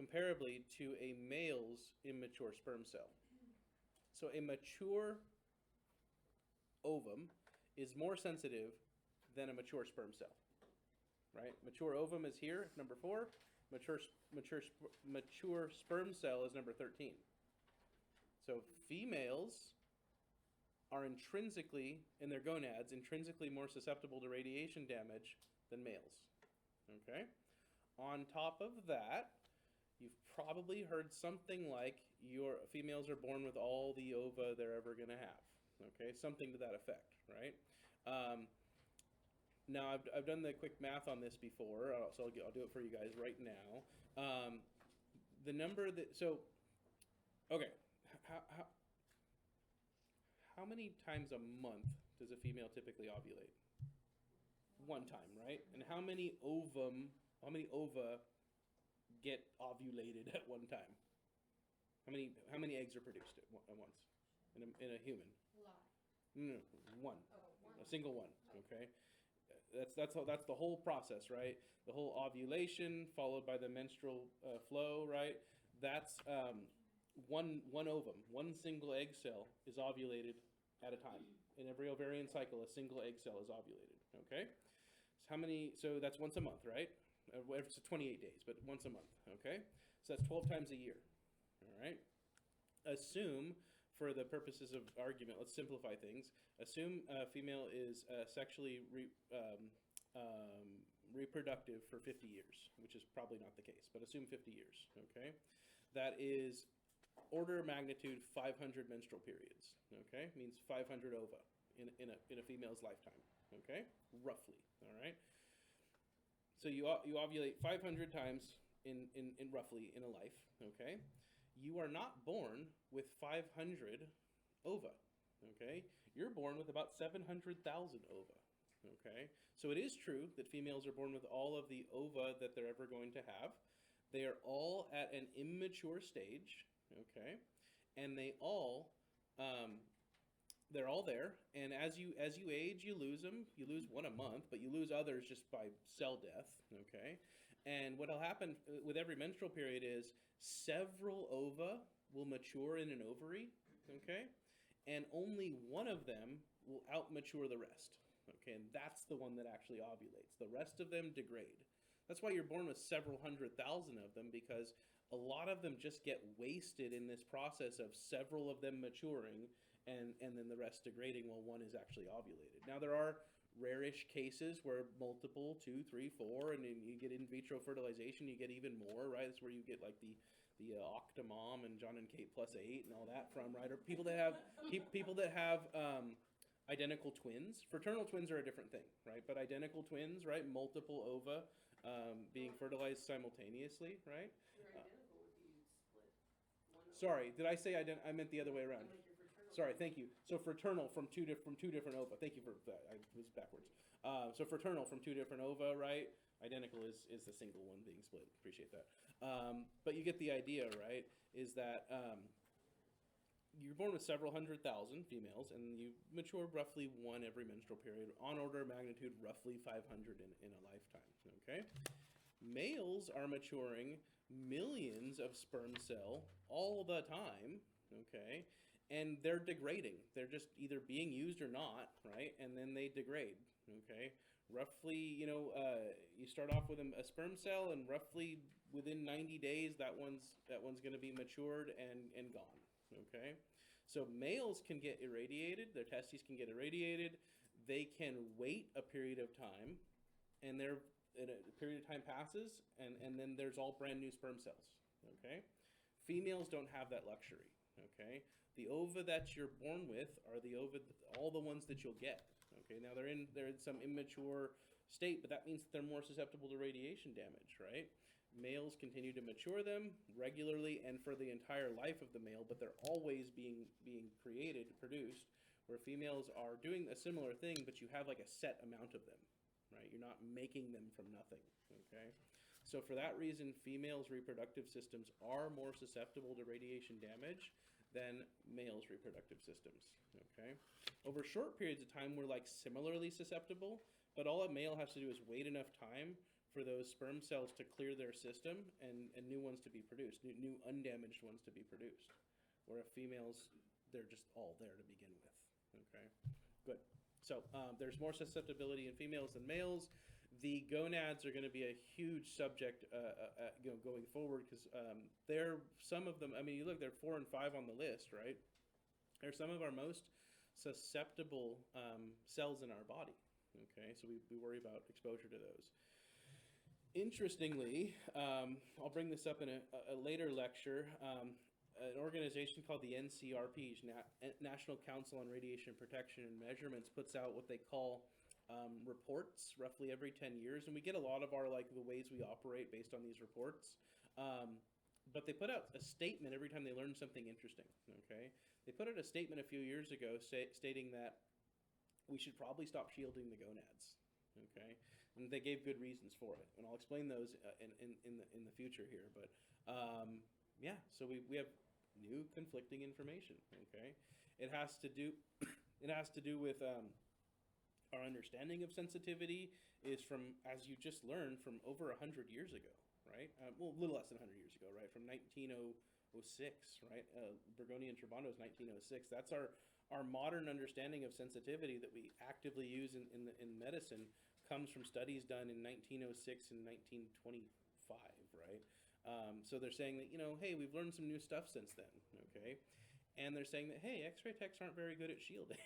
comparably to a male's immature sperm cell. So a mature ovum is more sensitive than a mature sperm cell, right? Mature ovum is here, number 4. Mature sperm cell is number 13. So females are intrinsically, in their gonads, intrinsically more susceptible to radiation damage than males. Okay? On top of that, you've probably heard something like your females are born with all the ova they're ever going to have. Okay? Something to that effect, right? Now, I've done the quick math on this before, so I'll do it for you guys right now. The number that, so, okay, how many times a month does a female typically ovulate? One time, right? And how many ova get ovulated at one time? How many eggs are produced at once in a human? A lot. No, one. Oh, one. A single one. Okay. That's the whole process, right? The whole ovulation followed by the menstrual flow, right? That's one ovum, one single egg cell is ovulated at a time. In every ovarian cycle, a single egg cell is ovulated. Okay. So that's once a month, right? It's 28 days, but once a month. Okay. So that's 12 times a year. All right. Assume, for the purposes of argument, let's simplify things. Assume a female is sexually reproductive for 50 years, which is probably not the case, but assume 50 years, okay? That is order of magnitude 500 menstrual periods, okay? Means 500 ova in a female's lifetime, okay? Roughly, all right? So you ovulate 500 times in roughly in a life, okay? You are not born with 500 ova, okay? You're born with about 700,000 ova, okay? So it is true that females are born with all of the ova that they're ever going to have. They are all at an immature stage, okay? And they're all there, and as you age, you lose them. You lose one a month, but you lose others just by cell death, okay? And what'll happen with every menstrual period is several ova will mature in an ovary, okay? And only one of them will outmature the rest, okay? And that's the one that actually ovulates. The rest of them degrade. That's why you're born with several 100,000 of them, because a lot of them just get wasted in this process of several of them maturing and then the rest degrading while one is actually ovulated. Now, there are rare-ish cases where multiple, 2, 3, 4, and then you get in vitro fertilization, you get even more, right? That's where you get like the Octomom and John and Kate plus 8 and all that from, right? Or people that have identical twins. Fraternal twins are a different thing, right? But identical twins, right? Multiple ova being fertilized simultaneously, right? Your identical would be split. Sorry, did I say I meant the other way around? Sorry, thank you. So fraternal from two different ova. Thank you for that. I was backwards. So fraternal from 2 different ova, right? Identical is the single one being split. Appreciate that. But you get the idea, right? Is that you're born with several 100,000 females, and you mature roughly one every menstrual period, on order of magnitude roughly 500 in a lifetime, okay? Males are maturing millions of sperm cell all the time, okay? And they're degrading. They're just either being used or not, right? And then they degrade, okay? Roughly, you start off with a sperm cell, and roughly within 90 days, that one's going to be matured and gone. Okay, so males can get irradiated, their testes can get irradiated, they can wait a period of time, and a period of time passes, and then there's all brand new sperm cells, okay? Females don't have that luxury, okay? The ova that you're born with are all the ones that you'll get, okay? Now they're in some immature state, but that means that they're more susceptible to radiation damage, right? Males continue to mature them regularly and for the entire life of the male, but they're always being produced, where females are doing a similar thing, but you have like a set amount of them, right? You're not making them from nothing, okay? So for that reason, females' reproductive systems are more susceptible to radiation damage than males' reproductive systems, okay? Over short periods of time, we're like similarly susceptible, but all a male has to do is wait enough time for those sperm cells to clear their system and new ones to be produced, new undamaged ones to be produced. Where females, they're just all there to begin with. Okay, good. So there's more susceptibility in females than males. The gonads are going to be a huge subject, going forward, because they're some of them. I mean, you look, they're 4 and 5 on the list, right? They're some of our most susceptible cells in our body. Okay, so we worry about exposure to those. Interestingly, I'll bring this up in a later lecture. An organization called the NCRP, National Council on Radiation Protection and Measurements, puts out what they call reports roughly every 10 years, and we get a lot of our the ways we operate based on these reports. But they put out a statement every time they learn something interesting. Okay, they put out a statement a few years ago stating that we should probably stop shielding the gonads. Okay, and they gave good reasons for it, and I'll explain those in the future here. But yeah, so we have new conflicting information. Okay, it has to do with our understanding of sensitivity is from, as you just learned, from over 100 years ago, right? Well, a little less than 100 years ago, right? From 1906, right? Bergoni and Trabando is 1906. That's our modern understanding of sensitivity that we actively use in medicine comes from studies done in 1906 and 1925, right? So they're saying that, hey, we've learned some new stuff since then, okay? And they're saying that, hey, X-ray techs aren't very good at shielding.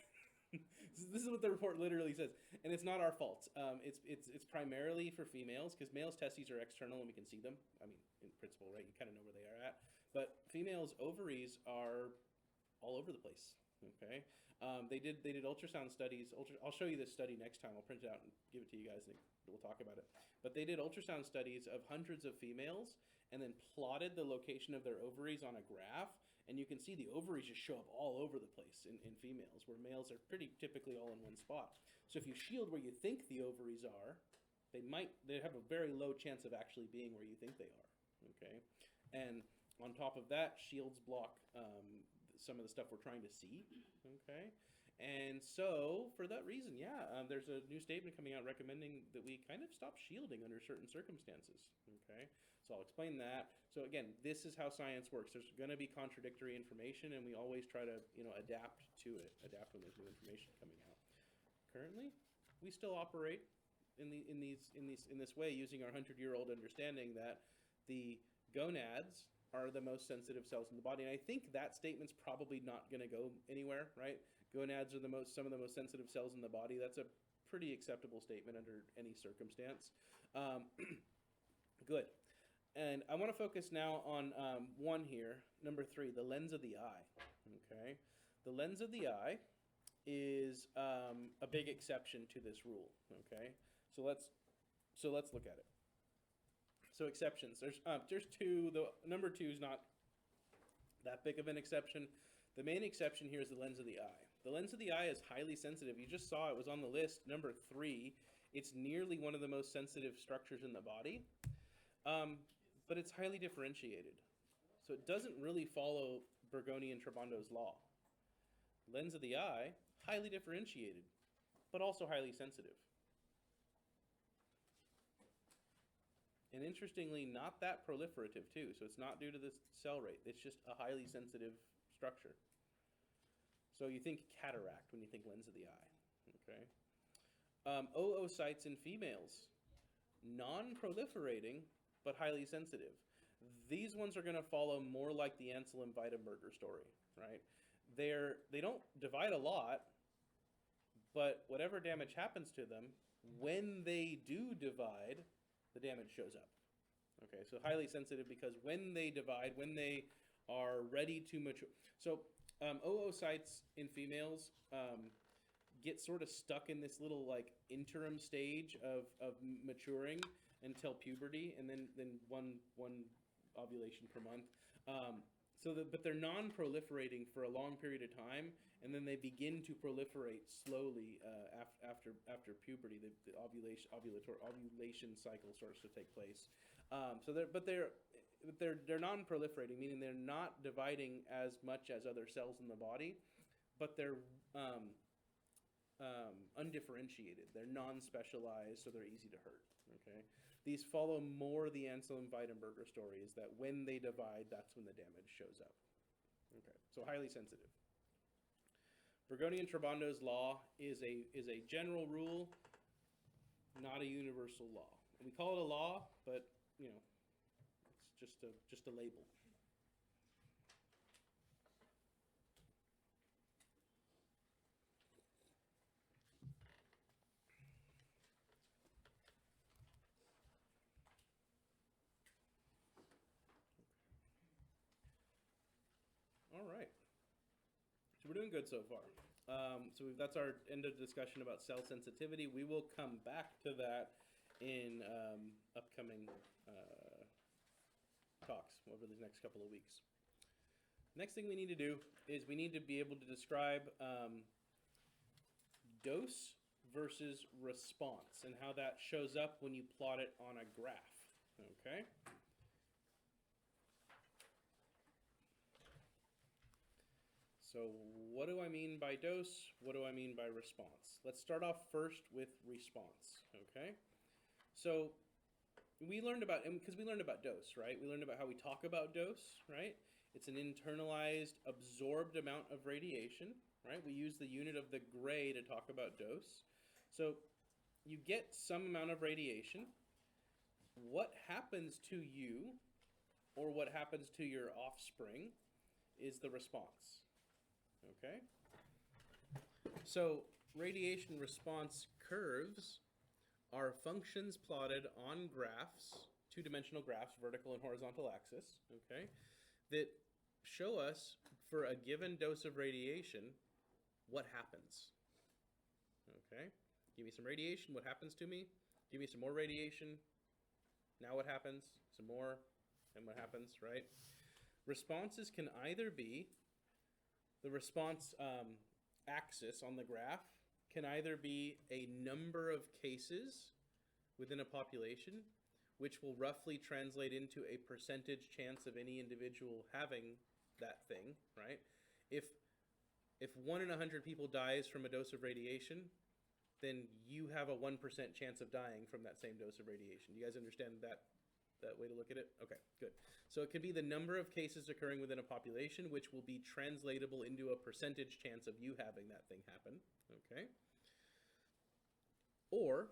This is what the report literally says, and it's not our fault. It's primarily for females, because males' testes are external and we can see them. I mean, in principle, right? You kind of know where they are at. But females' ovaries are all over the place. Okay, they did ultrasound studies. I'll show you this study next time. I'll print it out and give it to you guys, and we'll talk about it. But they did ultrasound studies of hundreds of females, and then plotted the location of their ovaries on a graph. And you can see the ovaries just show up all over the place in females, where males are pretty typically all in one spot. So if you shield where you think the ovaries are, they have a very low chance of actually being where you think they are. Okay, and on top of that, shields block some of the stuff we're trying to see. Okay, and so for that reason, there's a new statement coming out recommending that we kind of stop shielding under certain circumstances. Okay, so I'll explain that. So again, this is how science works. There's going to be contradictory information, and we always try to adapt to it, adapt when there's new information coming out. Currently, we still operate in this way using our 100-year-old understanding that the gonads are the most sensitive cells in the body, and I think that statement's probably not going to go anywhere, right? Gonads are some of the most sensitive cells in the body. That's a pretty acceptable statement under any circumstance. Good. And I want to focus now on one here, number 3, the lens of the eye. Okay, the lens of the eye is a big exception to this rule. Okay, so let's look at it. So exceptions. There's 2. The number 2 is not that big of an exception. The main exception here is the lens of the eye. The lens of the eye is highly sensitive. You just saw it was on the list, number 3. It's nearly one of the most sensitive structures in the body. But it's highly differentiated. So it doesn't really follow Bergoni and Trabando's law. Lens of the eye, highly differentiated, but also highly sensitive. And interestingly, not that proliferative too. So it's not due to the cell rate. It's just a highly sensitive structure. So you think cataract when you think lens of the eye. Okay. Oocytes in females, non-proliferating, but highly sensitive. These ones are going to follow more like the Ansel and Weidenberger story, right? They don't divide a lot, but whatever damage happens to them, when they do divide, the damage shows up. Okay, so highly sensitive because when they divide, when they are ready to mature. So oocytes in females get sort of stuck in this little interim stage of maturing until puberty, and then one ovulation per month. But they're non-proliferating for a long period of time, and then they begin to proliferate slowly after puberty. The ovulation cycle starts to take place. They're non-proliferating, meaning they're not dividing as much as other cells in the body, but they're undifferentiated. They're non-specialized, so they're easy to hurt. Okay, These follow more the Ansel and Weidenberger story, is that when they divide, that's when the damage shows up. Okay, so highly sensitive. Bergoni and Trabondo's law is a general rule, not a universal law. We call it a law, but you know, it's just a label. All right. So we're doing good so far. That's our end of discussion about cell sensitivity. We will come back to that in upcoming talks over the next couple of weeks. Next thing we need to do is we need to be able to describe dose versus response and how that shows up when you plot it on a graph. Okay? So what do I mean by dose? What do I mean by response? Let's start off first with response, okay? So we learned about dose, right? We learned about how we talk about dose, right? It's an internalized, absorbed amount of radiation, right? We use the unit of the gray to talk about dose. So you get some amount of radiation. What happens to you, or what happens to your offspring, is the response. Okay? So radiation response curves are functions plotted on graphs, two-dimensional graphs, vertical and horizontal axis, okay, that show us for a given dose of radiation what happens. Okay? Give me some radiation, what happens to me? Give me some more radiation, now what happens? Some more, and what happens, right? Responses can either be the response axis on the graph can either be a number of cases within a population, which will roughly translate into a percentage chance of any individual having that thing, right? If 1 in 100 people dies from a dose of radiation, then you have a 1% chance of dying from that same dose of radiation. Do you guys understand that way to look at it? Okay, good. So it can be the number of cases occurring within a population, which will be translatable into a percentage chance of you having that thing happen, okay? Or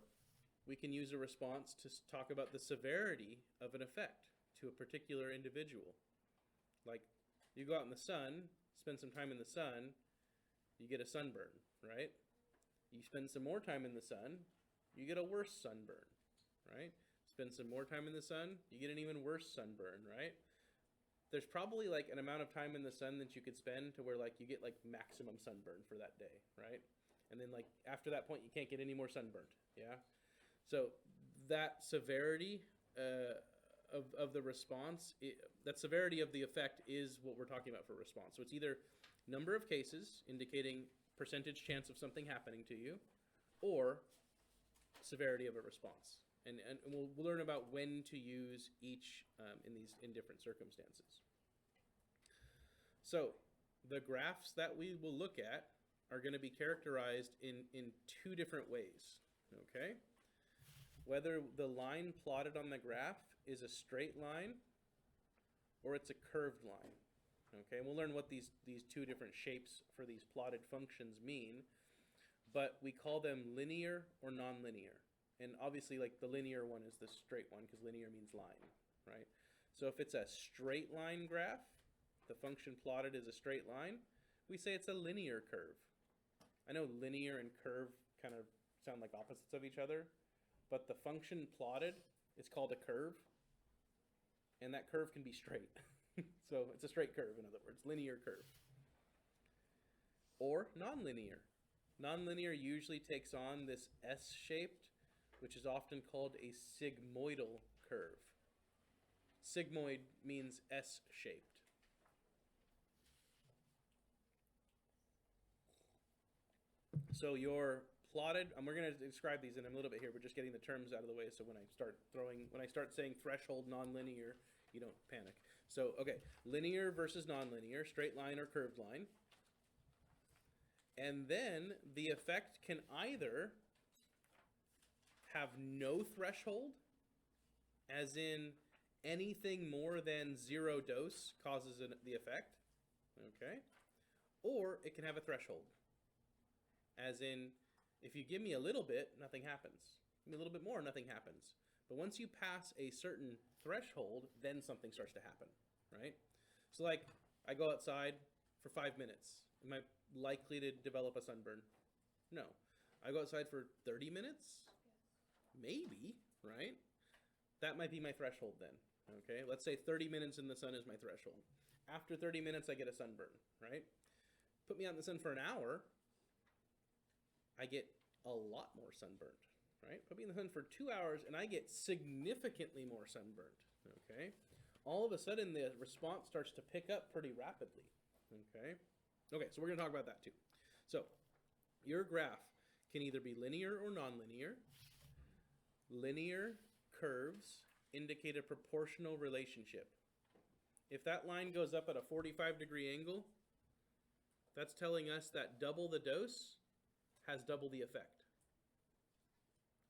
we can use a response to talk about the severity of an effect to a particular individual. Like, you go out in the sun, spend some time in the sun, you get a sunburn, right? You spend some more time in the sun, you get a worse sunburn, right? Spend some more time in the sun, you get an even worse sunburn, right? There's probably like an amount of time in the sun that you could spend to where like you get like maximum sunburn for that day, right? And then like after that point, you can't get any more sunburned, yeah? So that severity of the response, that severity of the effect is what we're talking about for response. So it's either number of cases indicating percentage chance of something happening to you, or severity of a response. And we'll learn about when to use each in different circumstances. So the graphs that we will look at are going to be characterized in two different ways, okay? Whether the line plotted on the graph is a straight line or it's a curved line, okay? And we'll learn what these two different shapes for these plotted functions mean, but we call them linear or nonlinear. And obviously, like, the linear one is the straight one because linear means line, right? So if it's a straight line graph, the function plotted is a straight line, we say it's a linear curve. I know linear and curve kind of sound like opposites of each other, but the function plotted is called a curve, and that curve can be straight. So it's a straight curve, in other words, linear curve. Or nonlinear. Nonlinear usually takes on this S-shaped, which is often called a sigmoidal curve. Sigmoid means S-shaped. So your plotted, and we're going to describe these in a little bit here. We're just getting the terms out of the way, so when I start saying threshold nonlinear, you don't panic. So, okay, linear versus nonlinear, straight line or curved line. And then the effect can either have no threshold as in anything more than 0 dose causes the effect, okay? Or it can have a threshold, as in if you give me a little bit, nothing happens. Give me a little bit more, nothing happens. But once you pass a certain threshold, then something starts to happen, right? So like, I go outside for 5 minutes. Am I likely to develop a sunburn? No. I go outside for 30 minutes? Maybe, right? That might be my threshold then, okay? Let's say 30 minutes in the sun is my threshold. After 30 minutes, I get a sunburn, right? Put me out in the sun for an hour, I get a lot more sunburned, right? Put me in the sun for 2 hours, and I get significantly more sunburned, okay? All of a sudden, the response starts to pick up pretty rapidly, okay? Okay, so we're going to talk about that too. So your graph can either be linear or nonlinear. Linear curves indicate a proportional relationship. If that line goes up at a 45-degree angle, that's telling us that double the dose has double the effect.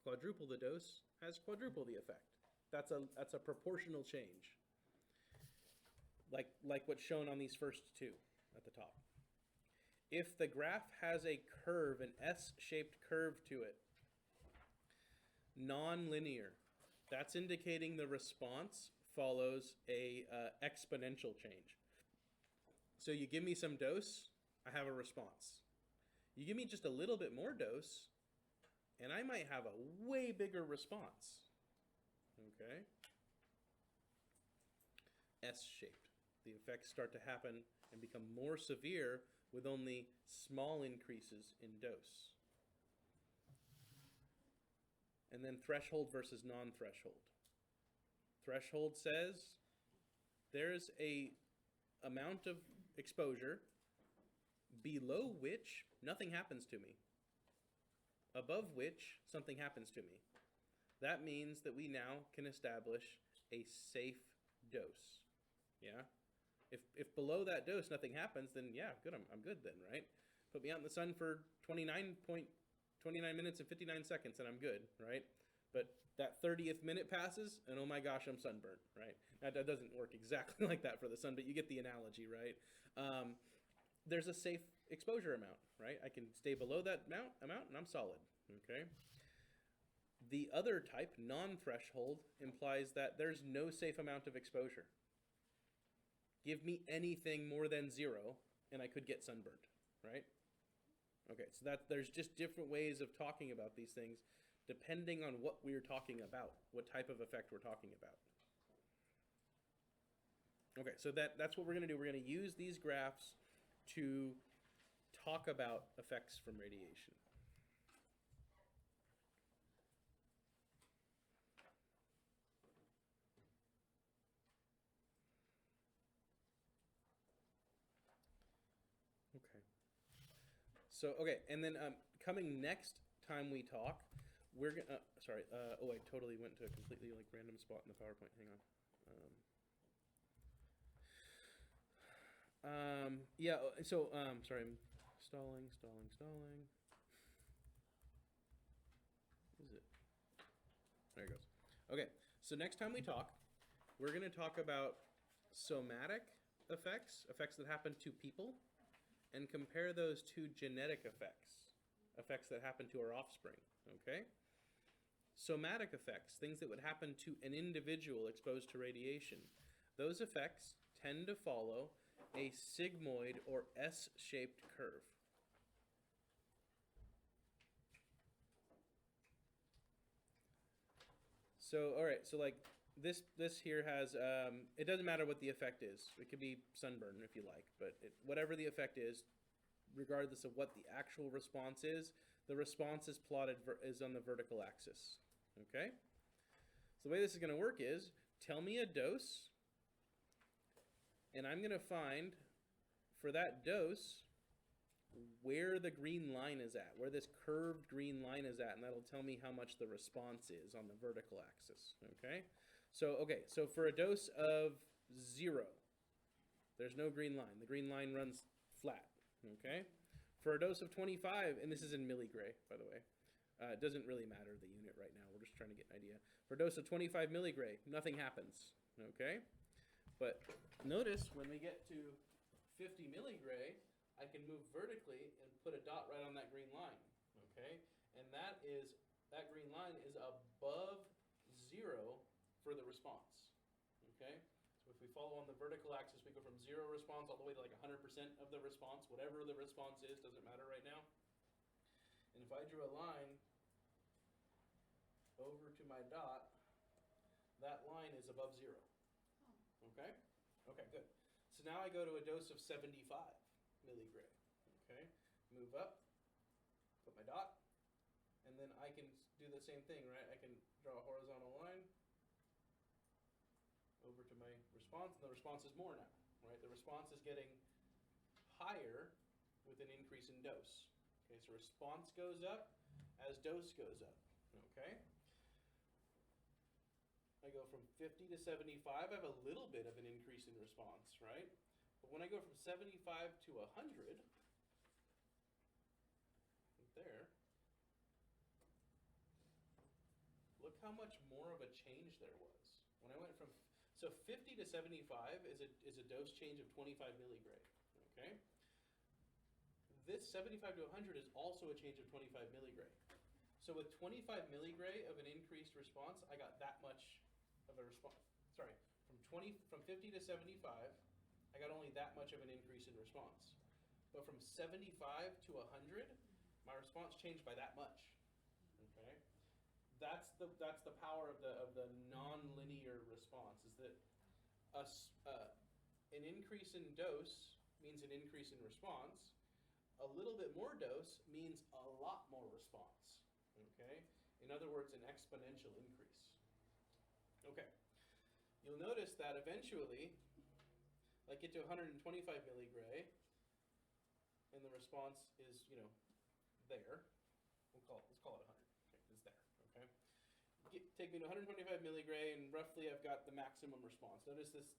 Quadruple the dose has quadruple the effect. That's a proportional change. Like what's shown on these first two at the top. If the graph has a curve, an S-shaped curve to it, non-linear, that's indicating the response follows a exponential change. So you give me some dose, I have a response. You give me just a little bit more dose, and I might have a way bigger response. Okay? S-shaped. The effects start to happen and become more severe with only small increases in dose. And then threshold versus non-threshold. Threshold says there's a amount of exposure below which nothing happens to me, above which something happens to me. That means that we now can establish a safe dose. Yeah? If below that dose nothing happens, then yeah, good, I'm good then, right? Put me out in the sun for 29 minutes and 59 seconds and I'm good, right? But that 30th minute passes and oh my gosh, I'm sunburned, right? Now, that doesn't work exactly like that for the sun, but you get the analogy, right? There's a safe exposure amount, right? I can stay below that amount and I'm solid, okay? The other type, non-threshold, implies that there's no safe amount of exposure. Give me anything more than 0 and I could get sunburned, right? Okay, so there's just different ways of talking about these things depending on what we're talking about, what type of effect we're talking about. Okay, so that's what we're going to do. We're going to use these graphs to talk about effects from radiation. Okay. So, okay, and then coming next time we talk, we're going to, oh, I totally went to a completely like random spot in the PowerPoint. Hang on. Yeah, so, sorry, I'm stalling. Is it? There it goes. Okay, so next time we talk, we're going to talk about somatic effects that happen to people, and compare those to genetic effects that happen to our offspring, okay? Somatic effects, things that would happen to an individual exposed to radiation, those effects tend to follow a sigmoid or S-shaped curve. So, all right, so like this here has, it doesn't matter what the effect is. It could be sunburn if you like, but whatever the effect is, regardless of what the actual response is, the response is plotted is on the vertical axis, okay? So the way this is going to work is, tell me a dose, and I'm going to find, for that dose, where the green line is at, where this curved green line is at, and that'll tell me how much the response is on the vertical axis, okay? So for a dose of 0, there's no green line. The green line runs flat, okay? For a dose of 25, and this is in milligray, by the way. It doesn't really matter the unit right now. We're just trying to get an idea. For a dose of 25 milligray, nothing happens. Okay? But notice when we get to 50 milligray, I can move vertically and put a dot right on that green line. Okay? And that green line is above 0 for the response. Okay? So if we follow on the vertical axis, we go from 0 response all the way to like 100% of the response. Whatever the response is, doesn't matter right now. And if I drew a line over to my dot, that line is above 0. Okay? Okay, good. So now I go to a dose of 75 milligray. Okay? Move up, put my dot, and then I can do the same thing, right? I can draw a horizontal line over to my response, and the response is more now, right? The response is getting higher with an increase in dose. Okay, so response goes up as dose goes up. Okay? I go from 50 to 75, I have a little bit of an increase in response, right? But when I go from 75 to 100, right there, look how much more of a change there was. When I went from, so 50 to 75 is a dose change of 25 milligray, okay? This 75 to 100 is also a change of 25 milligray. So with 25 milligray of an increased response, I got that much of a response. Sorry, from 50 to 75, I got only that much of an increase in response. But from 75 to 100, my response changed by that much. Okay, that's the power of the nonlinear response. Is that an increase in dose means an increase in response. A little bit more dose means a lot more response. Okay? In other words, an exponential increase. Okay. You'll notice that eventually, I get to 125 milligray, and the response is, there. Let's call it 100. Okay, it's there. Okay. Take me to 125 milligray, and roughly I've got the maximum response. Notice this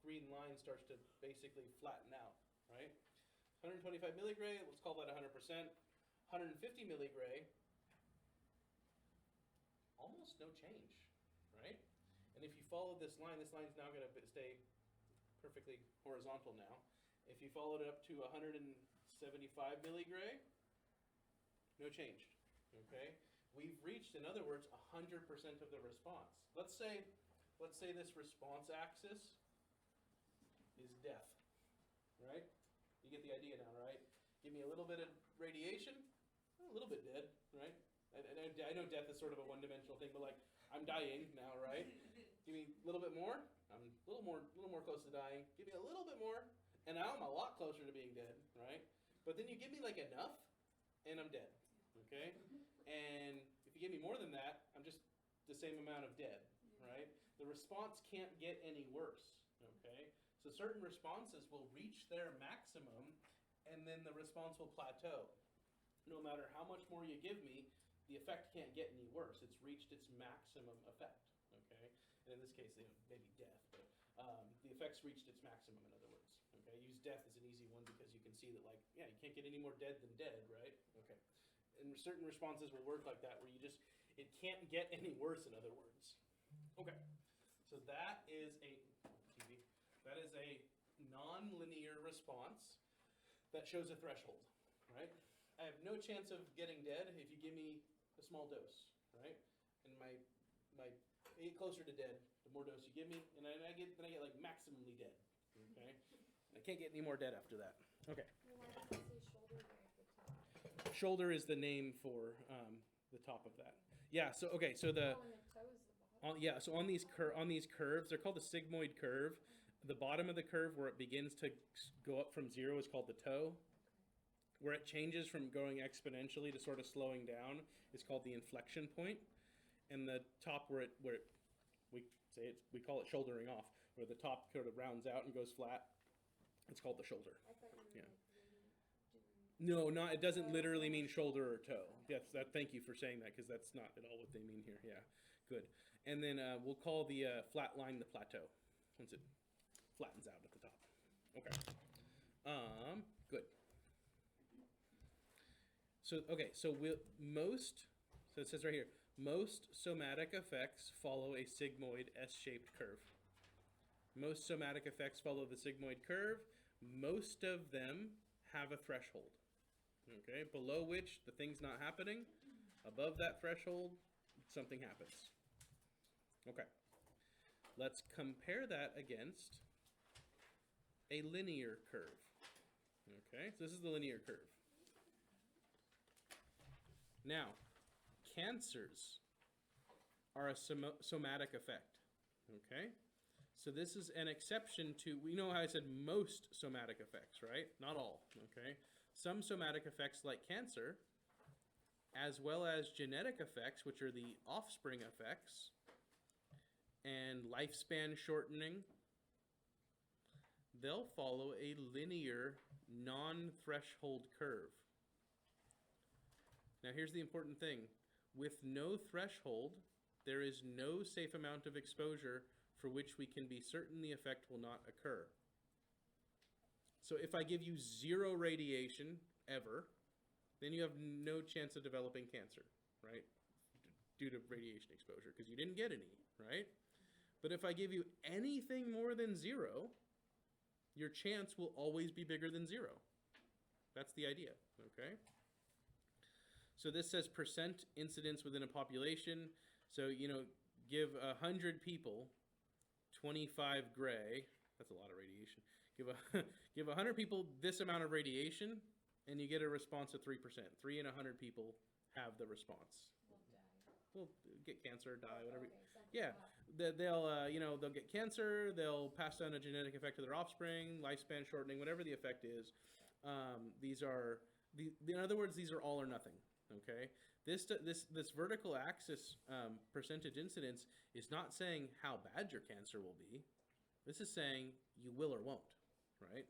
green line starts to basically flatten out, right? 125 milligray, let's call that 100%. 150 milligray, almost no change, right? And if you follow this line's now going to stay perfectly horizontal now. If you followed it up to 175 milligray, no change, okay? We've reached, in other words, 100% of the response. Let's say this response axis is death, right? You get the idea now, right? Give me a little bit of radiation, a little bit dead, right? I know death is sort of a one-dimensional thing, but like, I'm dying now, right? Give me a little bit more, I'm a little more close to dying. Give me a little bit more, and now I'm a lot closer to being dead, right? But then you give me like enough, and I'm dead, okay? And if you give me more than that, I'm just the same amount of dead, right? The response can't get any worse, okay? So certain responses will reach their maximum, and then the response will plateau. No matter how much more you give me, the effect can't get any worse. It's reached its maximum effect, okay? And in this case, maybe death, but the effect's reached its maximum, in other words, okay? Use death as an easy one because you can see that, like, yeah, you can't get any more dead than dead, right? Okay. And certain responses will work like that, where it can't get any worse, in other words. Okay. So that is a nonlinear response that shows a threshold, right? I have no chance of getting dead if you give me a small dose, right? And I get closer to dead the more dose you give me, and then I get like maximally dead, okay? And I can't get any more dead after that. Okay. Well, why does it say shoulder right at the top? Shoulder is the name for the top of that. Yeah. So okay. So the Oh, and the toe is the bottom. yeah. So on these curves, they're called the sigmoid curve. The bottom of the curve, where it begins to go up from 0, is called the toe. Where it changes from going exponentially to sort of slowing down is called the inflection point. And the top, where we call it shouldering off, where the top sort of rounds out and goes flat, it's called the shoulder. I thought you were Yeah. doing. No, it doesn't literally mean shoulder or toe. Yes, thank you for saying that, because that's not at all what they mean here. Yeah, good. And then we'll call the flat line the plateau once it flattens out at the top. Okay. Good. So it says right here, most somatic effects follow a sigmoid S-shaped curve. Most somatic effects follow the sigmoid curve. Most of them have a threshold. Okay, below which the thing's not happening. Above that threshold, something happens. Okay, let's compare that against a linear curve. Okay, so this is the linear curve. Now, cancers are a somatic effect. Okay, so this is an exception to, we know how I said most somatic effects, right? Not all. Okay, some somatic effects like cancer, as well as genetic effects, which are the offspring effects, and lifespan shortening, they'll follow a linear, non-threshold curve. Now here's the important thing. With no threshold, there is no safe amount of exposure for which we can be certain the effect will not occur. So if I give you 0 radiation ever, then you have no chance of developing cancer, right? Due to radiation exposure, because you didn't get any, right? But if I give you anything more than 0, your chance will always be bigger than 0. That's the idea, okay? So this says percent incidence within a population. So, give 100 people 25 gray. That's a lot of radiation. Give 100 people this amount of radiation, and you get a response of 3%. 3 in 100 people have the response. Will get cancer, die, whatever. Yeah, they'll get cancer. They'll pass down a genetic effect to their offspring, lifespan shortening, whatever the effect is. In other words, these are all or nothing. Okay, this vertical axis percentage incidence is not saying how bad your cancer will be. This is saying you will or won't, right?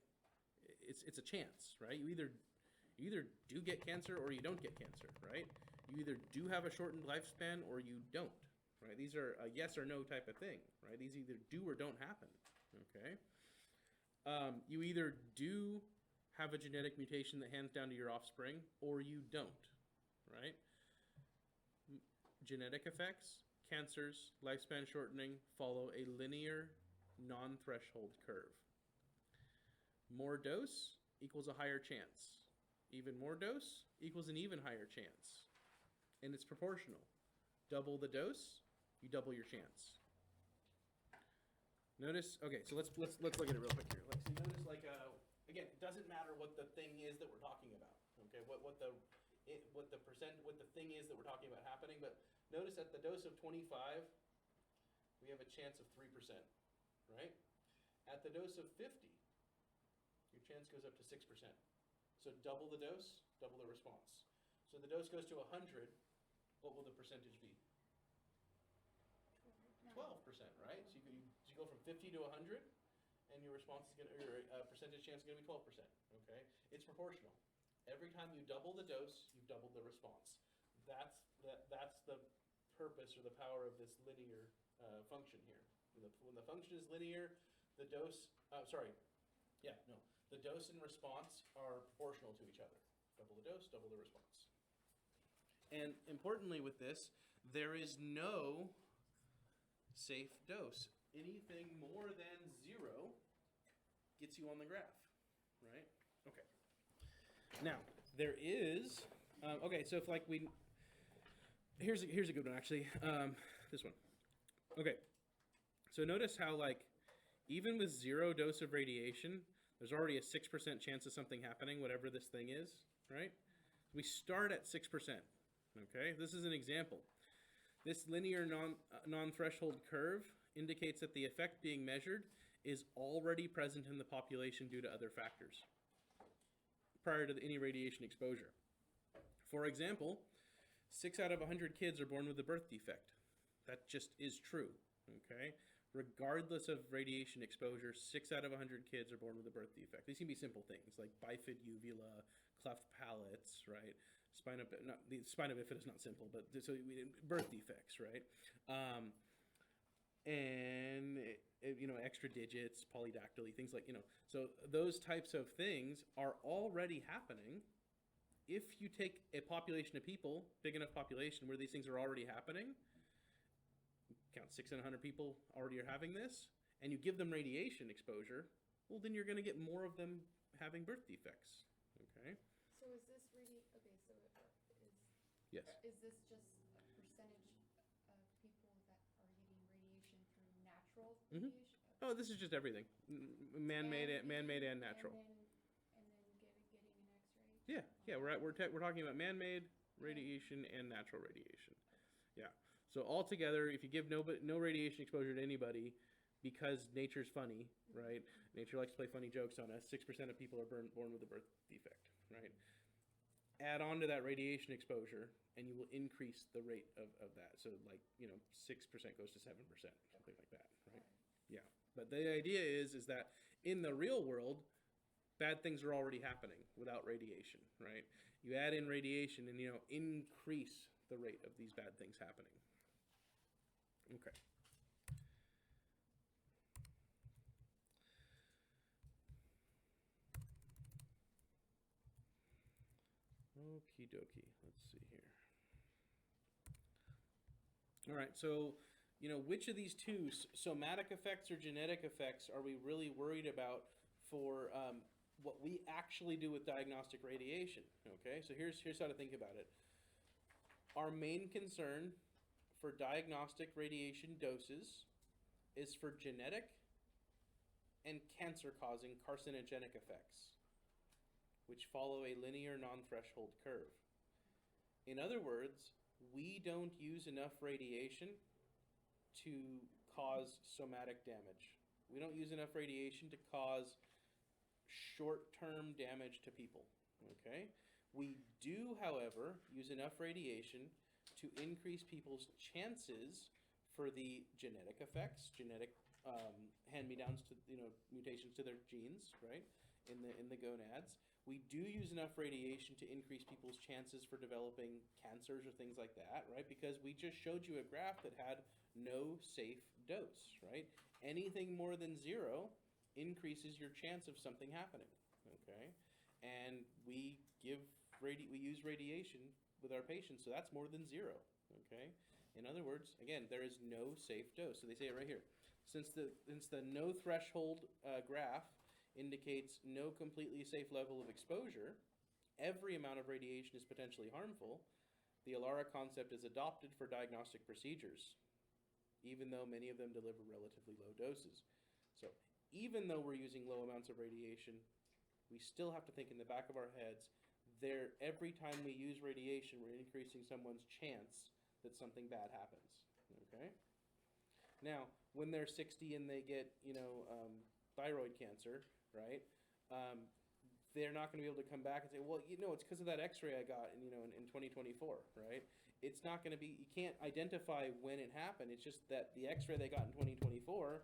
It's a chance, right? You either do get cancer or you don't get cancer, right? You either do have a shortened lifespan or you don't, right? These are a yes or no type of thing, right? These either do or don't happen, okay? You either do have a genetic mutation that hands down to your offspring or you don't, right? Genetic effects, cancers, lifespan shortening follow a linear, non-threshold curve. More dose equals a higher chance. Even more dose equals an even higher chance. And it's proportional. Double the dose, you double your chance. Notice, okay, so let's look at it real quick here. Notice again, it doesn't matter what the thing is that we're talking about. Okay, what the thing is that we're talking about happening, but notice at the dose of 25, we have a chance of 3%, right? At the dose of 50, your chance goes up to 6%. So double the dose, double the response. So the dose goes to 100, what will the percentage be? 12%, right? So you go from 50 to 100, and your response is your percentage chance is going to be 12%. Okay, it's proportional. Every time you double the dose, you've doubled the response. That's the purpose or the power of this linear function here. When the function is linear, the dose. The dose and response are proportional to each other. Double the dose, double the response. And importantly with this, there is no safe dose. Anything more than 0 gets you on the graph, right? Okay. Now, there is, so if here's a good one actually, this one. Okay, so notice how even with 0 dose of radiation, there's already a 6% chance of something happening, whatever this thing is, right? We start at 6%, okay? This is an example. This linear non-threshold curve indicates that the effect being measured is already present in the population due to other factors prior to any radiation exposure. For example, 6 out of 100 kids are born with a birth defect. That just is true, okay? Regardless of radiation exposure, 6 out of 100 kids are born with a birth defect. These can be simple things like bifid uvula, cleft palates, right? The spina bifida is not simple, but so birth defects, right? And extra digits, polydactyly, things like, so those types of things are already happening if you take a population of people, big enough population where these things are already happening, count 6 in 100 people already are having this, and you give them radiation exposure, well, then you're going to get more of them having birth defects. Okay? So is this really, okay, so Yes. is this just a percentage of people that are getting radiation through natural Mhm. radiation? Oh, this is just everything. Man-made and natural. And then getting an X-ray? Yeah, yeah, we're talking about man-made radiation and natural radiation. Yeah. So altogether, if you give no radiation exposure to anybody, because nature's funny, right? Nature likes to play funny jokes on us. 6% of people are born with a birth defect, right? Add on to that radiation exposure, and you will increase the rate of that. So, like, 6% goes to 7%, something like that, right? Yeah. But the idea is that in the real world, bad things are already happening without radiation, right? You add in radiation and, increase the rate of these bad things happening. Okay. Okie dokie. Let's see here. All right. So, which of these two, somatic effects or genetic effects, are we really worried about for what we actually do with diagnostic radiation? Okay. So here's how to think about it. Our main concern for diagnostic radiation doses is for genetic and cancer-causing carcinogenic effects, which follow a linear non-threshold curve. In other words, we don't use enough radiation to cause somatic damage. We don't use enough radiation to cause short-term damage to people, okay? We do, however, use enough radiation to increase people's chances for the genetic effects, genetic hand-me-downs to, mutations to their genes, right, in the gonads. We do use enough radiation to increase people's chances for developing cancers or things like that, right? Because we just showed you a graph that had no safe dose, right? Anything more than 0 increases your chance of something happening, okay? And we use radiation with our patients, so that's more than 0, okay? In other words, again, there is no safe dose. So they say it right here. Since the no threshold graph indicates no completely safe level of exposure, every amount of radiation is potentially harmful, the ALARA concept is adopted for diagnostic procedures, even though many of them deliver relatively low doses. So even though we're using low amounts of radiation, we still have to think in the back of our heads, every time we use radiation, we're increasing someone's chance that something bad happens, okay? Now, when they're 60 and they get, thyroid cancer, right? They're not going to be able to come back and say, well, it's because of that X-ray I got, in 2024, right? It's not going to be. You can't identify when it happened. It's just that the X-ray they got in 2024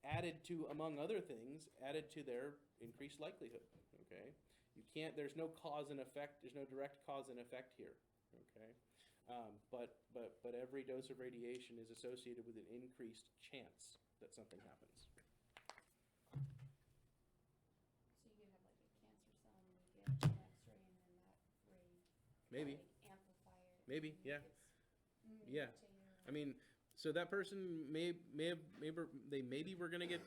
added to, among other things, added to their increased likelihood. Okay, you can't. There's no cause and effect. There's no direct cause and effect here. Okay, but every dose of radiation is associated with an increased chance that something happens. Maybe. Like amplify it. Maybe, yeah. Yeah. I mean, so that person maybe were going to get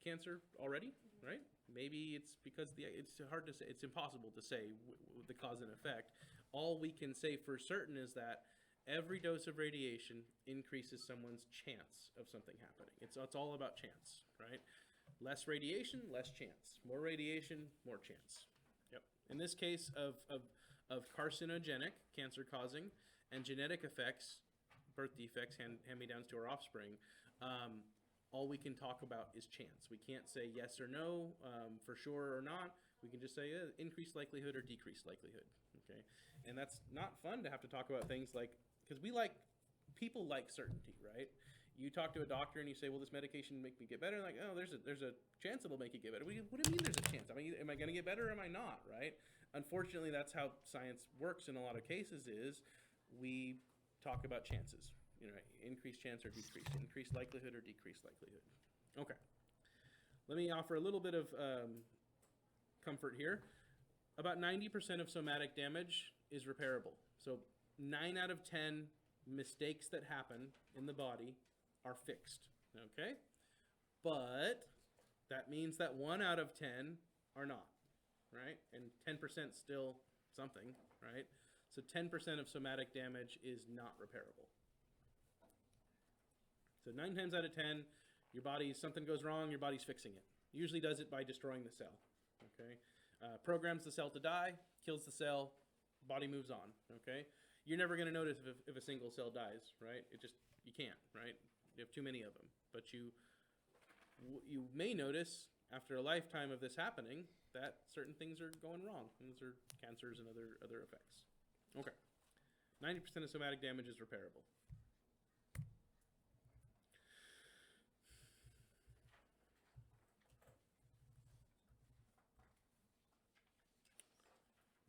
cancer already, right? Maybe it's because it's hard to say. It's impossible to say the cause and effect. All we can say for certain is that every dose of radiation increases someone's chance of something happening. It's all about chance, right? Less radiation, less chance. More radiation, more chance. Yep. In this case of carcinogenic, cancer-causing, and genetic effects, birth defects, hand-me-downs to our offspring, all we can talk about is chance. We can't say yes or no, for sure or not. We can just say increased likelihood or decreased likelihood, okay? And that's not fun to have to talk about things like, because people like certainty, right? You talk to a doctor and you say, well, this medication will make me get better. Like, oh, there's a chance it'll make you get better. What do you mean there's a chance? I mean, am I going to get better or am I not, right? Unfortunately, that's how science works in a lot of cases is we talk about chances, increased chance or decreased, increased likelihood or decreased likelihood. Okay. Let me offer a little bit of comfort here. about 90% of somatic damage is repairable. So 9 out of 10 mistakes that happen in the body are fixed, okay? But that means that 1 out of 10 are not, right? And 10% still something, right? So 10% of somatic damage is not repairable. So 9 times out of 10, something goes wrong, your body's fixing it. Usually does it by destroying the cell, okay? Programs the cell to die, kills the cell, body moves on, okay? You're never going to notice if a single cell dies, right? You can't, right? You have too many of them. But you may notice after a lifetime of this happening that certain things are going wrong. And those are cancers and other effects. Okay. 90% of somatic damage is repairable.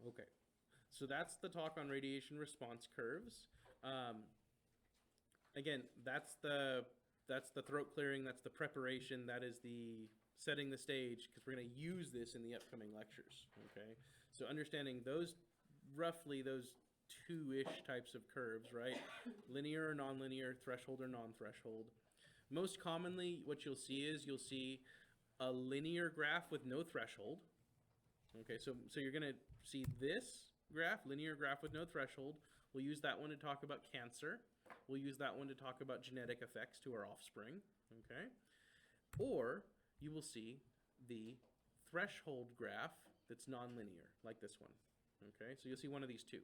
Okay, so that's the talk on radiation response curves. Again, that's the throat clearing, that's the preparation, that is the setting the stage, because we're going to use this in the upcoming lectures. Okay, so understanding roughly those two-ish types of curves, right? Linear or nonlinear, threshold or non-threshold. Most commonly, what you'll see is a linear graph with no threshold. Okay, so you're going to see this graph, linear graph with no threshold. We'll use that one to talk about cancer. We'll use that one to talk about genetic effects to our offspring. Okay, or you will see the threshold graph that's nonlinear, like this one. Okay, so you'll see one of these two.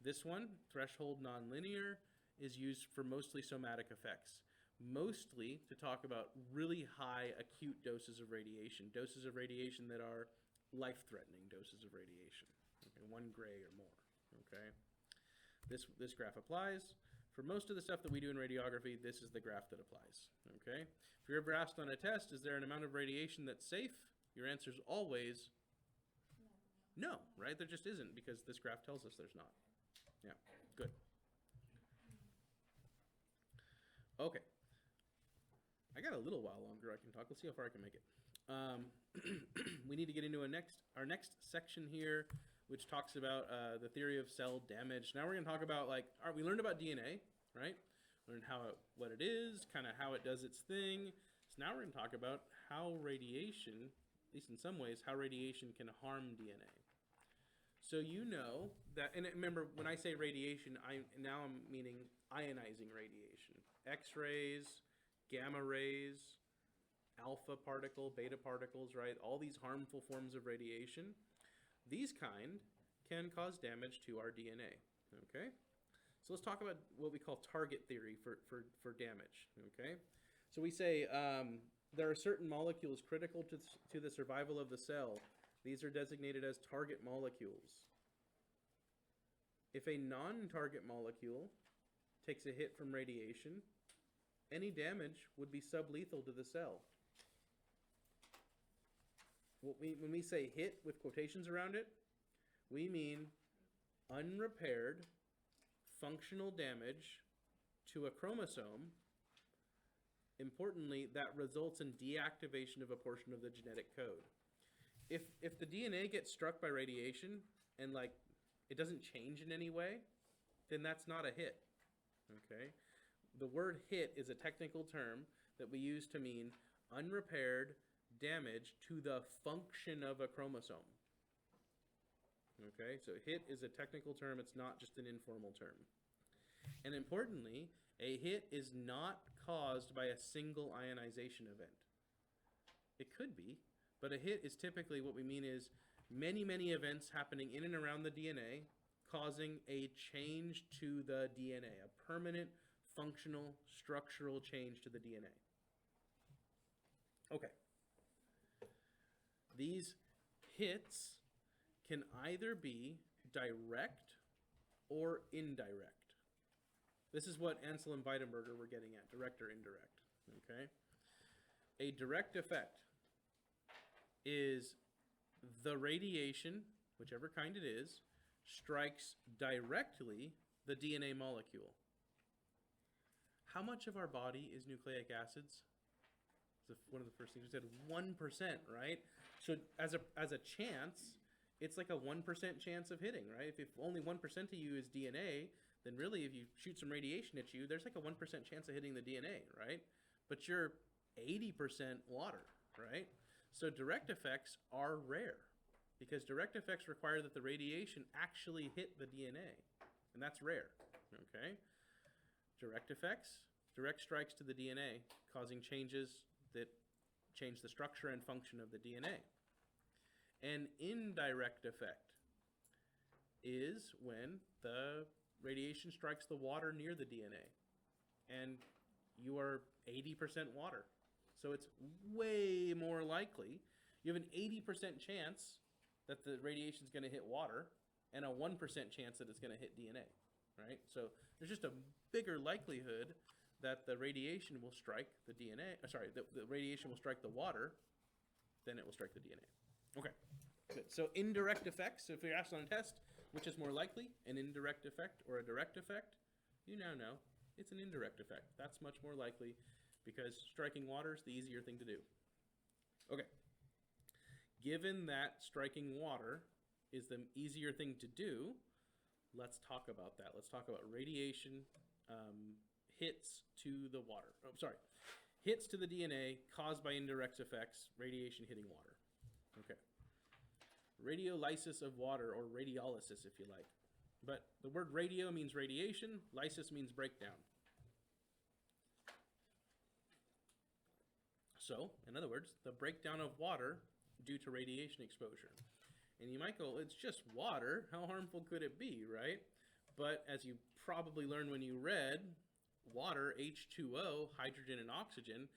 This one, threshold nonlinear, is used for mostly somatic effects. Mostly to talk about really high acute doses of radiation that are life-threatening doses of radiation, okay, 1 gray or more, okay? This graph applies. For most of the stuff that we do in radiography, this is the graph that applies, okay? If you're ever asked on a test, is there an amount of radiation that's safe? Your answer is always no, right? There just isn't, because this graph tells us there's not. Yeah, good. Okay. I got a little while longer I can talk. Let's see how far I can make it. We need to get into our next section here, which talks about the theory of cell damage. Now we're going to talk about, we learned about DNA, right? Learned what it is, kind of how it does its thing. So now we're going to talk about how radiation, at least in some ways, how radiation can harm DNA. So you know that, and remember, when I say radiation, I'm meaning ionizing radiation. X-rays, gamma rays, alpha particle, beta particles, right? All these harmful forms of radiation, these kind can cause damage to our DNA, okay? So let's talk about what we call target theory for damage, okay? So we say there are certain molecules critical to the survival of the cell. These are designated as target molecules. If a non-target molecule takes a hit from radiation, any damage would be sublethal to the cell. When we say hit with quotations around it, we mean unrepaired functional damage to a chromosome, importantly, that results in deactivation of a portion of the genetic code. If the DNA gets struck by radiation and it doesn't change in any way, then that's not a hit, okay? The word hit is a technical term that we use to mean unrepaired damage to the function of a chromosome. Okay, so hit is a technical term, it's not just an informal term. And importantly, a hit is not caused by a single ionization event. It could be, but a hit is typically, what we mean is many, many events happening in and around the DNA causing a change to the DNA, a permanent, functional, structural change to the DNA. Okay. These hits can either be direct or indirect. This is what Ansel and Weidenberger were getting at, direct or indirect, okay? A direct effect is the radiation, whichever kind it is, strikes directly the DNA molecule. How much of our body is nucleic acids? One of the first things we said, 1%, right? So as a chance, it's like a 1% chance of hitting, right? If only 1% of you is DNA, then really if you shoot some radiation at you, there's like a 1% chance of hitting the DNA, right? But you're 80% water, right? So direct effects are rare because direct effects require that the radiation actually hit the DNA, and that's rare, okay? Direct effects, direct strikes to the DNA, causing changes that change the structure and function of the DNA. An indirect effect is when the radiation strikes the water near the DNA, and you are 80% water. So it's way more likely. You have an 80% chance that the radiation is going to hit water and a 1% chance that it's going to hit DNA, right? So there's just a bigger likelihood that the radiation will strike the DNA, the radiation will strike the water than it will strike the DNA. Okay, good. So indirect effects, if you're asked on a test, which is more likely, an indirect effect or a direct effect, you now know it's an indirect effect. That's much more likely because striking water is the easier thing to do. Okay. Given that striking water is the easier thing to do, let's talk about that. Let's talk about radiation hits to the water. Hits to the DNA caused by indirect effects, radiation hitting water. Okay. Radiolysis of water, or radiolysis if you like. But the word radio means radiation, lysis means breakdown. So, in other words, the breakdown of water due to radiation exposure. And you might go, it's just water, how harmful could it be, right? But as you probably learned when you read, water, H2O, hydrogen and oxygen,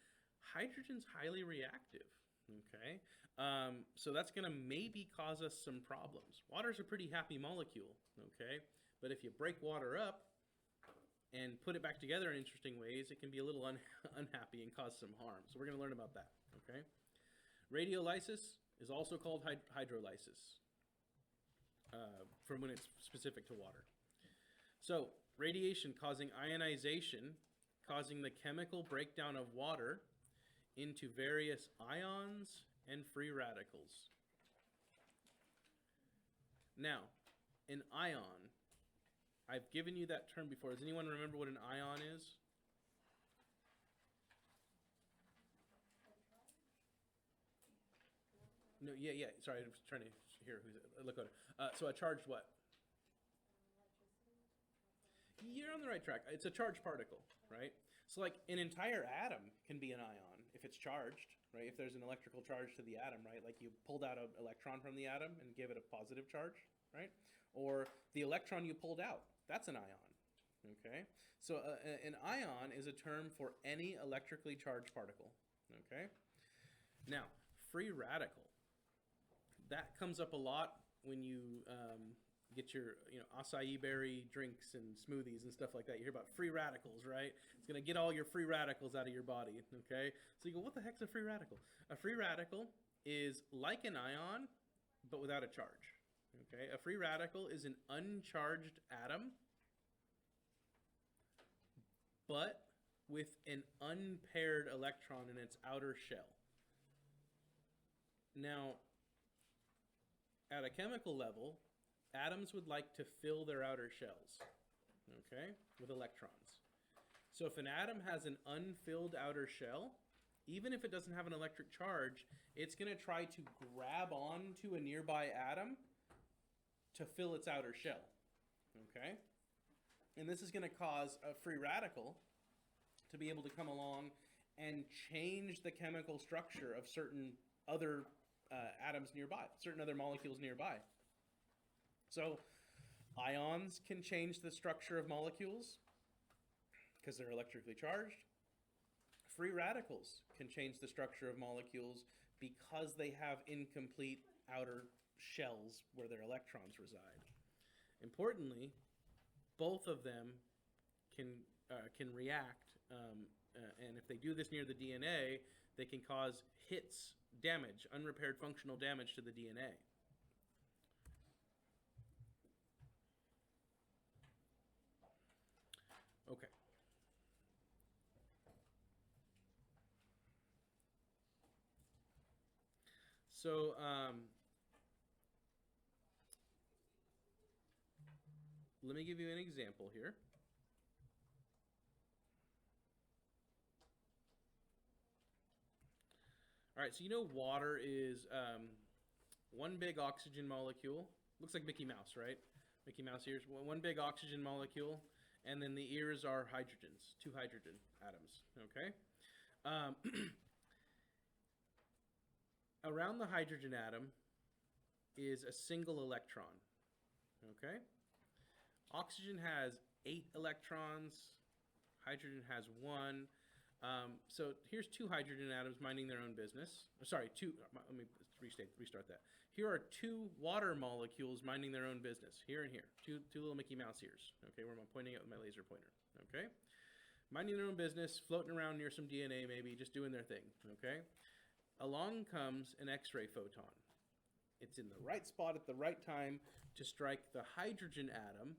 hydrogen's highly reactive, okay? So that's gonna maybe cause us some problems. Water's a pretty happy molecule, okay? But if you break water up and put it back together in interesting ways, it can be a little unhappy and cause some harm. So we're gonna learn about that, okay? Radiolysis is also called hydrolysis from when it's specific to water. So radiation causing ionization, causing the chemical breakdown of water into various ions and free radicals. Now, an ion, I've given you that term before. Does anyone remember what an ion is? No, yeah. Sorry, I was trying to hear who's look at it. So a charged what? You're on the right track. It's a charged particle, right? So like an entire atom can be an ion if it's charged, right? If there's an electrical charge to the atom, right? Like you pulled out an electron from the atom and gave it a positive charge, right? Or the electron you pulled out, that's an ion, okay? So an ion is a term for any electrically charged particle, okay? Now, free radical. That comes up a lot when you get your acai berry drinks and smoothies and stuff like that. You hear about free radicals, right? It's going to get all your free radicals out of your body, okay? So you go, what the heck's a free radical? A free radical is like an ion, but without a charge, okay? A free radical is an uncharged atom, but with an unpaired electron in its outer shell. Now, at a chemical level, atoms would like to fill their outer shells, okay, with electrons. So if an atom has an unfilled outer shell, even if it doesn't have an electric charge, it's going to try to grab onto a nearby atom to fill its outer shell, okay? And this is going to cause a free radical to be able to come along and change the chemical structure of certain other atoms nearby, certain other molecules nearby. So ions can change the structure of molecules because they're electrically charged. Free radicals can change the structure of molecules because they have incomplete outer shells where their electrons reside. Importantly, both of them can react, and if they do this near the DNA, they can cause hits, damage, unrepaired functional damage to the DNA. Okay. So let me give you an example here. All right, so you know water is one big oxygen molecule. Looks like Mickey Mouse, right? Mickey Mouse ears. One big oxygen molecule, and then the ears are hydrogens, 2 hydrogen atoms, okay? Around the hydrogen atom is a single electron, okay? Oxygen has 8 electrons, hydrogen has 1. So here's 2 hydrogen atoms minding their own business. Sorry, let me restart that. Here are 2 water molecules minding their own business, here and here. Two little Mickey Mouse ears, okay, where I'm pointing at with my laser pointer, okay? Minding their own business, floating around near some DNA maybe, just doing their thing, okay? Along comes an X-ray photon. It's in the right spot at the right time to strike the hydrogen atom,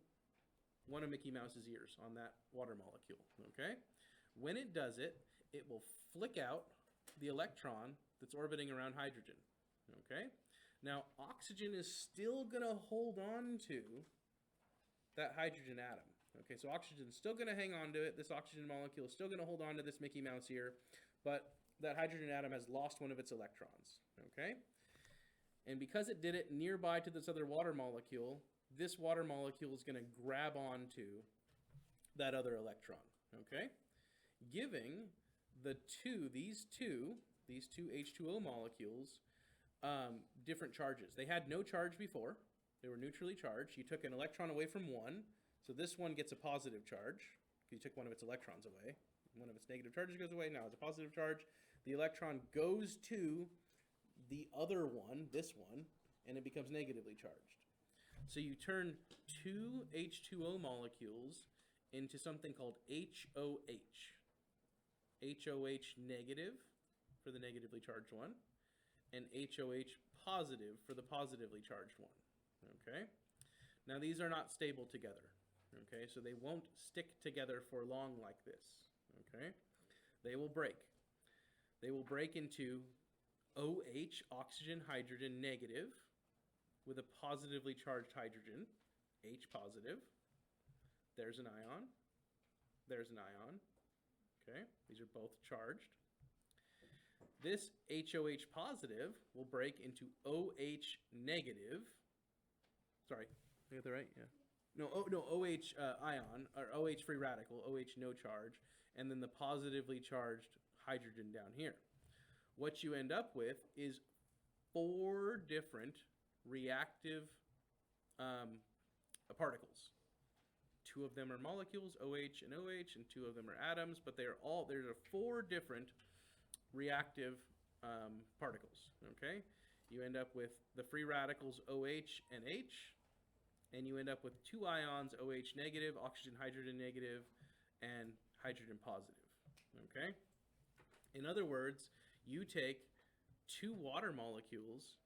one of Mickey Mouse's ears, on that water molecule, okay? When it does it, it will flick out the electron that's orbiting around hydrogen, okay? Now, oxygen is still going to hold on to that hydrogen atom, okay? So oxygen is still going to hang on to it. This oxygen molecule is still going to hold on to this Mickey Mouse ear, but that hydrogen atom has lost one of its electrons, okay? And because it did it nearby to this other water molecule, this water molecule is going to grab onto that other electron, okay? Giving these two H2O molecules different charges. They had no charge before. They were neutrally charged. You took an electron away from one, so this one gets a positive charge. You took one of its electrons away. One of its negative charges goes away. Now it's a positive charge. The electron goes to the other one, this one, and it becomes negatively charged. So you turn 2 H2O molecules into something called HOH. HOH negative for the negatively charged one, and HOH positive for the positively charged one, okay? Now these are not stable together, okay? So they won't stick together for long like this, okay? They will break. They will break into OH, oxygen, hydrogen, negative, with a positively charged hydrogen, H positive. There's an ion. There's an ion. Okay, these are both charged. This HOH positive will break into OH negative. Sorry, I got that right? Yeah. No, OH ion, or OH free radical, OH no charge, and then the positively charged hydrogen down here. What you end up with is 4 different reactive particles. 2 of them are molecules, OH and OH, and 2 of them are atoms, but there are 4 different reactive particles, okay? You end up with the free radicals OH and H, and you end up with 2 ions, OH negative, oxygen, hydrogen negative, and hydrogen positive, okay? In other words, you take 2 water molecules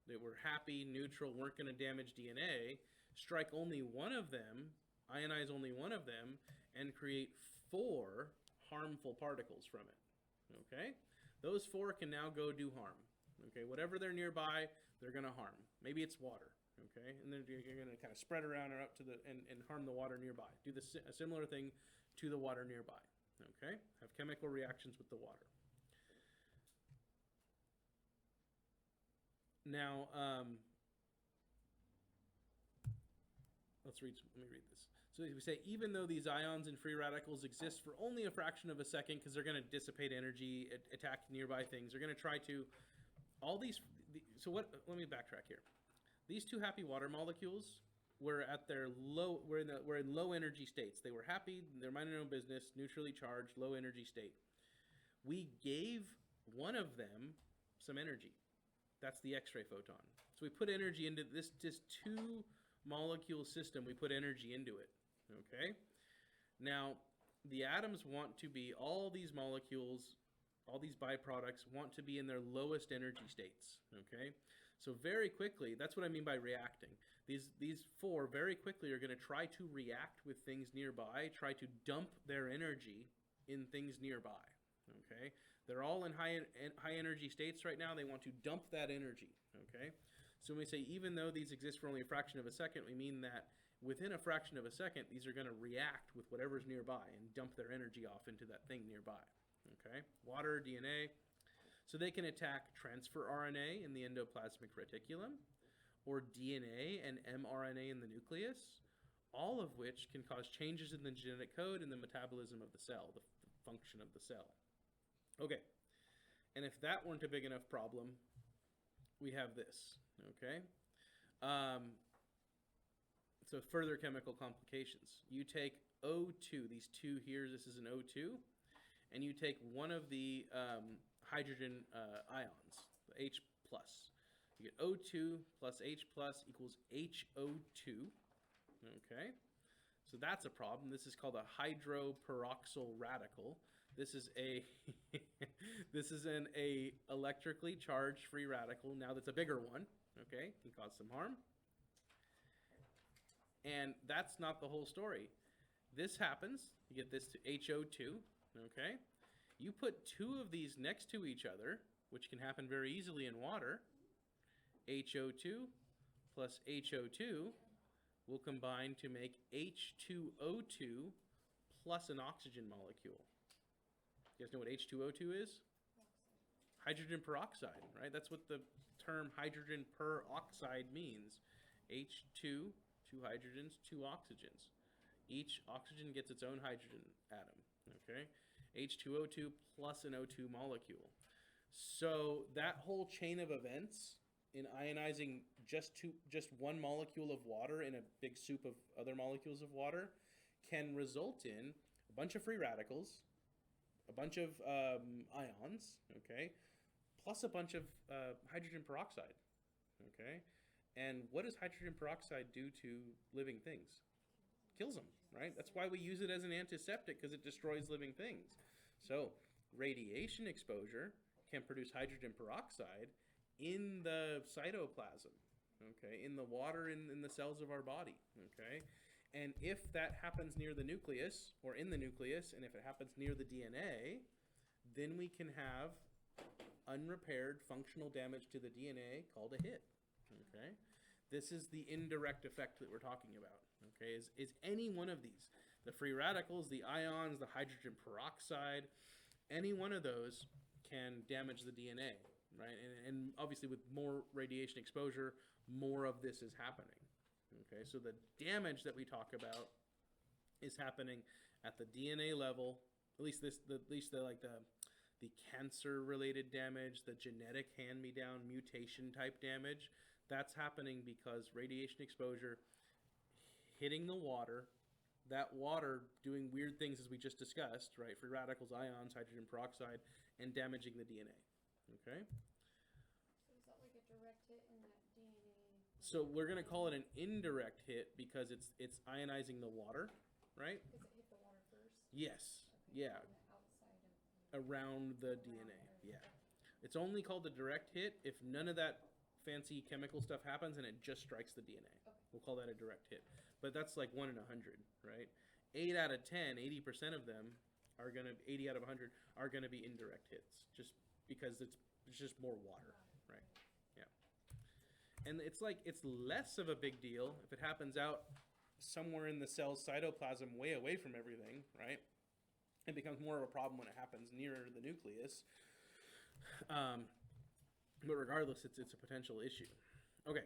that were happy, neutral, weren't going to damage DNA, strike only one of them, ionize only one of them, and create 4 harmful particles from it, okay? Those 4 can now go do harm, okay? Whatever they're nearby, they're going to harm. Maybe it's water, okay? And then you're going to kind of spread around or up to and harm the water nearby. Do a similar thing to the water nearby, okay? Have chemical reactions with the water. Now, let me read this. So we say, even though these ions and free radicals exist for only a fraction of a second, because they're going to dissipate energy, attack nearby things, they're going to try to, let me backtrack here. These 2 happy water molecules were at their were in low energy states. They were happy, they're minding their own business, neutrally charged, low energy state. We gave one of them some energy. That's the X-ray photon. So we put energy into this 2 molecule system. We put energy into it, okay? Now, the atoms want to be, all these molecules, all these byproducts want to be in their lowest energy states, okay? So very quickly, that's what I mean by reacting. These 4 very quickly are going to try to react with things nearby, try to dump their energy in things nearby, okay? They're all in high energy states right now. They want to dump that energy, okay? So when we say even though these exist for only a fraction of a second, we mean that within a fraction of a second, these are going to react with whatever's nearby and dump their energy off into that thing nearby. Okay? Water, DNA. So they can attack transfer RNA in the endoplasmic reticulum, or DNA and mRNA in the nucleus, all of which can cause changes in the genetic code and the metabolism of the cell, the function of the cell. Okay. And if that weren't a big enough problem, we have this. Okay? So further chemical complications. You take O2, these two here, this is an O2, and you take one of the hydrogen ions, the H+. You get O2 plus H+ equals HO2. Okay? So that's a problem. This is called a hydroperoxyl radical. This is a this is an electrically charged free radical. Now that's a bigger one. Okay? Can cause some harm. And that's not the whole story. This happens, you get this to HO2, okay? You put two of these next to each other, which can happen very easily in water. HO2 plus HO2 will combine to make H2O2 plus an oxygen molecule. You guys know what H2O2 is? Hydrogen peroxide, right? That's what the term hydrogen peroxide means. H2, two hydrogens, two oxygens. Each oxygen gets its own hydrogen atom, okay? H2O2 plus an O2 molecule. So that whole chain of events in ionizing just one molecule of water in a big soup of other molecules of water can result in a bunch of free radicals, a bunch of ions, okay, plus a bunch of hydrogen peroxide, okay? And what does hydrogen peroxide do to living things? Kills them, right? That's why we use it as an antiseptic, because it destroys living things. So radiation exposure can produce hydrogen peroxide in the cytoplasm, okay, in the water in the cells of our body, okay? And if that happens near the nucleus, or in the nucleus, and if it happens near the DNA, then we can have unrepaired functional damage to the DNA called a hit, okay? This is the indirect effect that we're talking about, okay? Is any one of these, the free radicals, the ions, the hydrogen peroxide, any one of those can damage the DNA, right? And obviously with more radiation exposure, more of this is happening, okay? So the damage that we talk about is happening at the DNA level, at least the cancer-related damage, the genetic hand-me-down mutation type damage. That's happening because radiation exposure hitting the water, that water doing weird things as we just discussed, right? Free radicals, ions, hydrogen peroxide, and damaging the DNA, okay? So is that like a direct hit in that DNA? So we're going to call it an indirect hit because it's ionizing the water, right? Because it hit the water first? Yes, Okay, yeah, on the outside of the... around the DNA, yeah. It's only called a direct hit if none of that fancy chemical stuff happens and it just strikes the DNA. Okay. We'll call that a direct hit. But that's like 1 in 100, right? 8 out of 10, 80% of them are going to, 80 out of 100 are going to be indirect hits just because it's just more water, right? Yeah. And it's like, it's less of a big deal if it happens out somewhere in the cell's cytoplasm way away from everything, right? It becomes more of a problem when it happens near the nucleus. But regardless, it's a potential issue. Okay.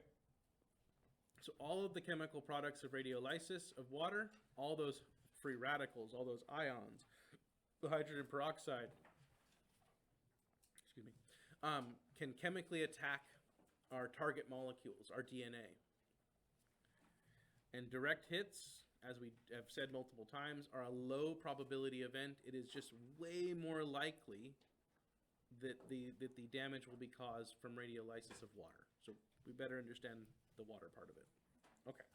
So all of the chemical products of radiolysis of water, all those free radicals, all those ions, the hydrogen peroxide, excuse me, can chemically attack our target molecules, our DNA. And direct hits, as we have said multiple times, are a low probability event. It is just way more likely that the damage will be caused from radiolysis of water. So we better understand the water part of it. Okay.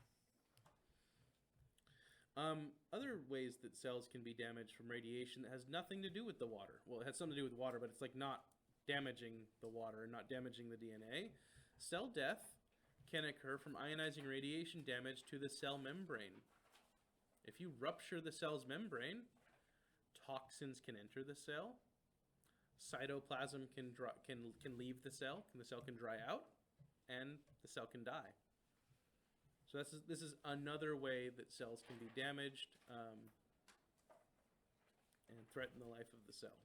Other ways that cells can be damaged from radiation that has nothing to do with the water. Well, it has something to do with water, but it's like not damaging the water and not damaging the DNA. Cell death can occur from ionizing radiation damage to the cell membrane. If you rupture the cell's membrane, toxins can enter the cell. Cytoplasm can leave the cell can dry out, and the cell can die. So this is another way that cells can be damaged and threaten the life of the cell.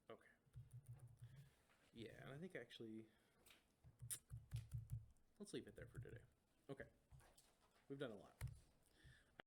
Okay. Yeah, and I think actually, let's leave it there for today. Okay. We've done a lot.